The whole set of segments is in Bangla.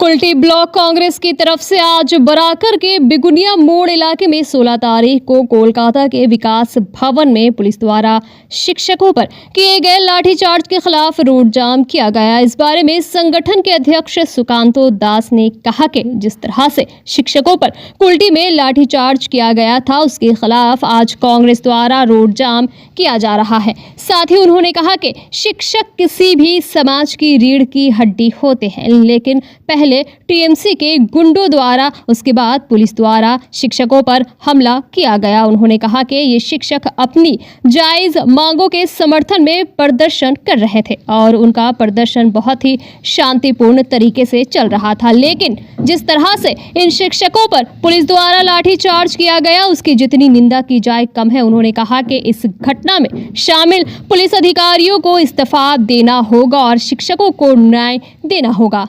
कुल्टी ब्लॉक कांग्रेस की तरफ से आज बराकर के बिगुनिया मोड़ इलाके में 16 तारीख को कोलकाता के विकास भवन में पुलिस द्वारा शिक्षकों पर किए गए लाठीचार्ज के खिलाफ रोड जाम किया गया। इस बारे में संगठन के अध्यक्ष सुकांतो दास ने कहा कि जिस तरह से शिक्षकों पर कुल्टी में लाठीचार्ज किया गया था उसके खिलाफ आज कांग्रेस द्वारा रोड जाम किया जा रहा है। साथ ही उन्होंने कहा कि शिक्षक किसी भी समाज की रीढ़ की हड्डी होते हैं, लेकिन पहले टीएमसी के गुंडों द्वारा उसके बाद पुलिस द्वारा शिक्षकों पर हमला किया गया। उन्होंने कहा कि ये शिक्षक अपनी जायज मांगों के समर्थन में प्रदर्शन कर रहे थे और उनका प्रदर्शन बहुत ही शांतिपूर्ण तरीके से चल रहा था, लेकिन जिस तरह से इन शिक्षकों पर पुलिस द्वारा लाठीचार्ज किया गया उसकी जितनी निंदा की जाए कम है। उन्होंने कहा कि इस घटना में शामिल पुलिस अधिकारियों को इस्तीफा देना होगा और शिक्षकों को न्याय देना होगा।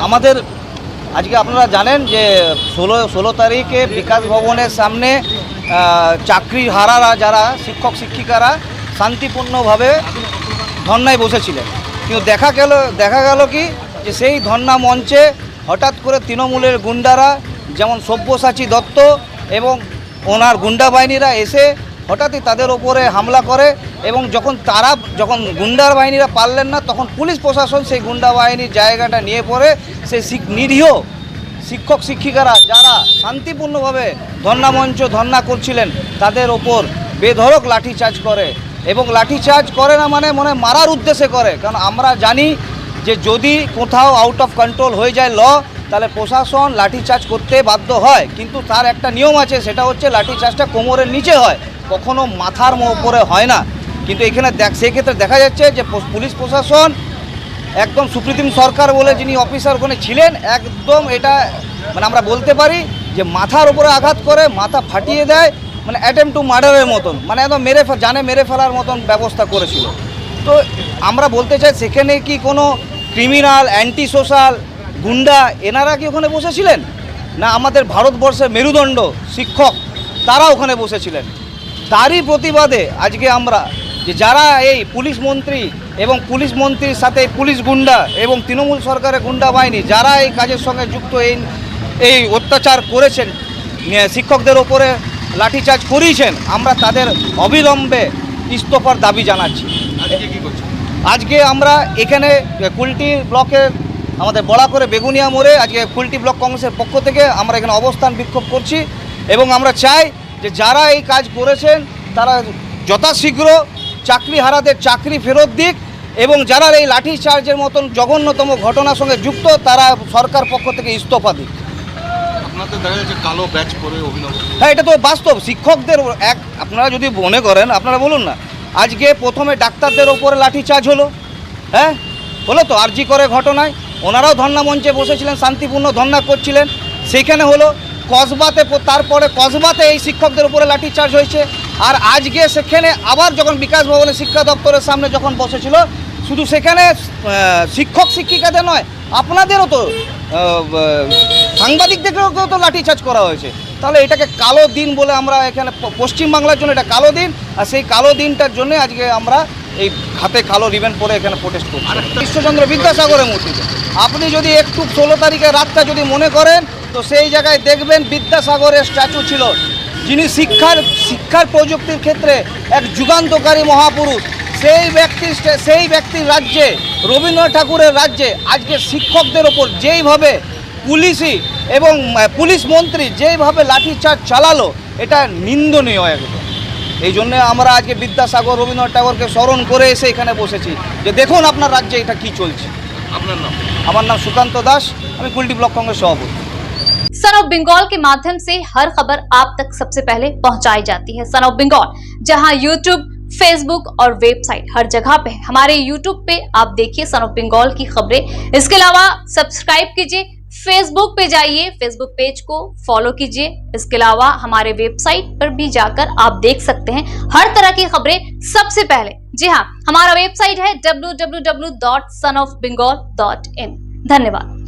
আমাদের আজকে আপনারা জানেন যে 16 তারিখে বিকাশ ভবনের সামনে চাকরি হারারা যারা শিক্ষক শিক্ষিকারা শান্তিপূর্ণভাবে ধর্নায় বসেছিলেন, কিন্তু দেখা গেল কি যে সেই ধর্না মঞ্চে হঠাৎ করে তৃণমূলের গুন্ডারা যেমন সব্যসাচী দত্ত এবং ওনার গুন্ডা বাহিনীরা এসে হঠাৎই তাদের ওপরে হামলা করে এবং যখন গুন্ডার বাহিনীরা পারলেন না তখন পুলিশ প্রশাসন সেই গুন্ডা বাহিনীর জায়গাটা নিয়ে পড়ে সেই নিরীহ শিক্ষক শিক্ষিকারা যারা শান্তিপূর্ণভাবে ধর্না করছিলেন তাদের ওপর বেধড়ক লাঠিচার্জ করে এবং লাঠিচার্জ করে না মানে মারার উদ্দেশ্যে করে। কারণ আমরা জানি যে যদি কোথাও আউট অফ কন্ট্রোল হয়ে যায় ল তাহলে প্রশাসন লাঠিচার্জ করতে বাধ্য হয়, কিন্তু তার একটা নিয়ম আছে, সেটা হচ্ছে লাঠিচার্জটা কোমরের নিচে হয়, কখনো মাথার উপরে হয় না। কিন্তু এখানে সেক্ষেত্রে দেখা যাচ্ছে যে পুলিশ প্রশাসন একদম সুপ্রিম সরকার বলে যিনি অফিসার ওখানে ছিলেন একদম এটা আমরা বলতে পারি যে মাথার উপরে আঘাত করে মাথা ফাটিয়ে দেয়, অ্যাটেম্প টু মার্ডারের মতন, একদম মেরে ফেলার মতন ব্যবস্থা করেছিল। তো আমরা বলতে চাই সেখানে কি কোনো ক্রিমিনাল অ্যান্টি সোশ্যাল গুন্ডা এনারা কি ওখানে বসেছিলেন না আমাদের ভারতবর্ষের মেরুদণ্ড শিক্ষক তারা ওখানে বসেছিলেন? তারই প্রতিবাদে আজকে আমরা যে যারা এই পুলিশ মন্ত্রী এবং পুলিশ মন্ত্রীর সাথে পুলিশ গুন্ডা এবং তৃণমূল সরকারের গুন্ডা বাহিনী যারা এই কাজের সঙ্গে যুক্ত এই অত্যাচার করেছেন শিক্ষকদের ওপরে লাঠিচার্জ করিয়েছেন, আমরা তাদের অবিলম্বে ইস্তফার দাবি জানাচ্ছি। আজকে আমরা এখানে কুলটি ব্লকের আমাদের বড়া করে বেগুনিয়া মোড়ে আজকে কুলটি ব্লক কংগ্রেসের পক্ষ থেকে আমরা এখানে অবস্থান বিক্ষোভ করছি এবং আমরা চাই যে যারা এই কাজ করেছেন তারা যথাশীঘ্র চাকরি হারাদের চাকরি ফেরত দিক এবং যারা এই লাঠিচার্জের মতন জঘন্যতম ঘটনার সঙ্গে যুক্ত তারা সরকার পক্ষ থেকে ইস্তফা দিক। আপনাদের দেখা যাচ্ছে কালো ব্যাচ পরে অভিনব। হ্যাঁ, এটা তো বাস্তব। শিক্ষকদের আপনারা যদি মনে করেন আপনারা বলুন না, আজকে প্রথমে ডাক্তারদের ওপরে লাঠিচার্জ হলো, হলো তো আরজি করে ঘটনায় ওনারাও ধর্না মঞ্চে বসেছিলেন, শান্তিপূর্ণ ধর্না করছিলেন, সেইখানে হলো কসবাতে, তারপরে কসবাতে এই শিক্ষকদের উপরে লাঠিচার্জ হয়েছে। আর আজকে সেখানে আবার যখন বিকাশ ভবনে শিক্ষা দপ্তরের সামনে যখন বসেছিল শুধু সেখানে শিক্ষক শিক্ষিকাদের নয় আপনাদেরও তো সাংবাদিকদেরকেও তো লাঠিচার্জ করা হয়েছে। তাহলে এটাকে কালো দিন বলে আমরা এখানে পশ্চিমবাংলার জন্য এটা কালো দিন, আর সেই কালো দিনটার জন্য আজকে আমরা এই হাতে কালো রিবেন পরে এখানে প্রোটেস্ট করছি ঈশ্বরচন্দ্র বিদ্যাসাগরের মূর্তিতে। আপনি যদি একটু 16 তারিখের রাতটা যদি মনে করেন তো সেই জায়গায় দেখবেন বিদ্যাসাগরের স্ট্যাচু ছিল, যিনি শিক্ষার প্রযুক্তির ক্ষেত্রে এক যুগান্তকারী মহাপুরুষ। সেই ব্যক্তির রাজ্যে রবীন্দ্রনাথ ঠাকুরের রাজ্যে আজকে শিক্ষকদের ওপর যেইভাবে পুলিশই এবং পুলিশ মন্ত্রী যেইভাবে লাঠিচার্জ চালালো এটা নিন্দনীয় একদম। এই জন্য আমরা আজকে বিদ্যাসাগর রবীন্দ্রনাথ ঠাকুরকে স্মরণ করে এসে এখানে বসেছি যে দেখুন আপনার রাজ্যে এটা কি চলছে। আপনার নাম? আমার নাম সুকান্ত দাস, আমি কুলটি ब्लॉक कांग्रेस सभापति। सन ऑफ बंगाल के माध्यम से हर खबर आप तक सबसे पहले पहुंचाई जाती है। सन ऑफ बंगाल जहां यूट्यूब, फेसबुक और वेबसाइट हर जगह पे है। हमारे यूट्यूब पे आप देखिए सन ऑफ बंगाल की खबरें। इसके अलावा सब्सक्राइब कीजिए, फेसबुक पे जाइए, फेसबुक पेज को फॉलो कीजिए। इसके अलावा हमारे वेबसाइट पर भी जाकर आप देख सकते हैं हर तरह की खबरें सबसे पहले। जी हाँ, हमारा वेबसाइट है www.sonofbengal.in। धन्यवाद।